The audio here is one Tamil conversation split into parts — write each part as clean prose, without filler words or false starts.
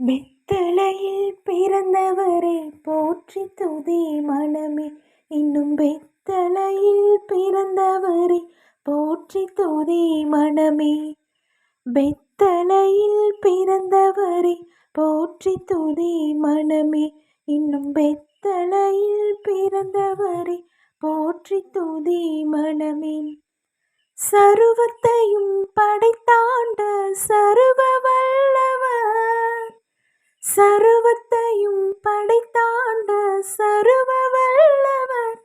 வெத்தலையில் பிறந்தவரை போற்றி துதி மனமே. இன்னும் வெத்தலையில் பிறந்தவரை போற்றி துதி மனமே. வெத்தலையில் பிறந்தவரை போற்றி துதி மனமே. இன்னும் வெத்தலையில் பிறந்தவரை போற்றி துதி மனமே. சர்வத்தையும் படைத்தாண்ட சர்வ வல்லவர், சர்வத்தையும் படைத்தாண்ட சர்வ வல்லவர்,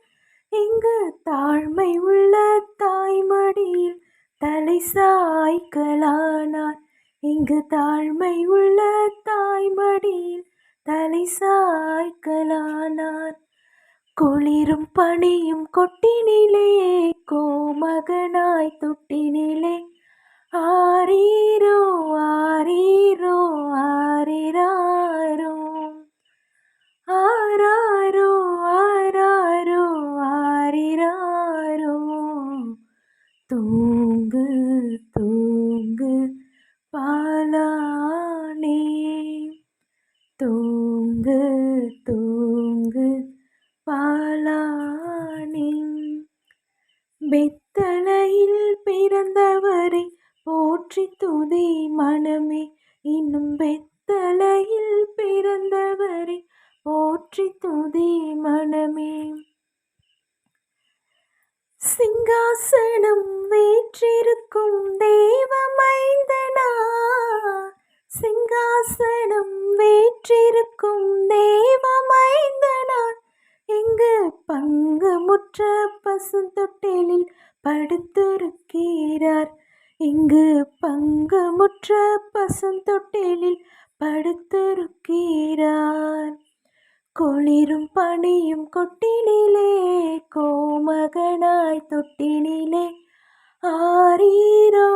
இங்கு தாழ்மை உள்ள தாய்மடியில் தலை சாய்க்கலானார். இங்கு தாழ்மை உள்ள தாய்மடியில் தலை சாய்க்கலானார். குளிரும் பனியும் கொட்டினிலே கோமகனாய் தொட்டினிலே ஆரீரோ ஆரீரோ ஆரிராரோ ஆராரோ ஆராரோ ஆரிராரோ. தூங்கு தூங்கு பாலானே, தூங்கு தூங்கு பாலானே. வெத்தலையில் பிறந்தவரை போற்றி துதி மனமே. இன்னும் வெத்தலையில் பிறந்தவரை போற்றி துதி மனமே. சிங்காசனம் வீற்றிருக்கும் தேவ மைந்தனார், சிங்காசனம் வீற்றிருக்கும் தேவ மைந்தனார், இங்கு பங்குமுற்ற பசுந்தொட்டிலில் படுத்திருக்கிறார். இங்கு பங்குமுற்ற பசுந்தொட்டிலில் படுத்திருக்கிறார். குளிரும் பனியும் கொட்டினிலே கோமகனாய் தொட்டினிலே ஆரீரோ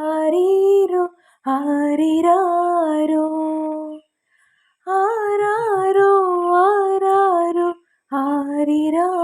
ஆரீரோ ஆரிராரோ ஆராரோ ஆராரோ ஆரிராரோ.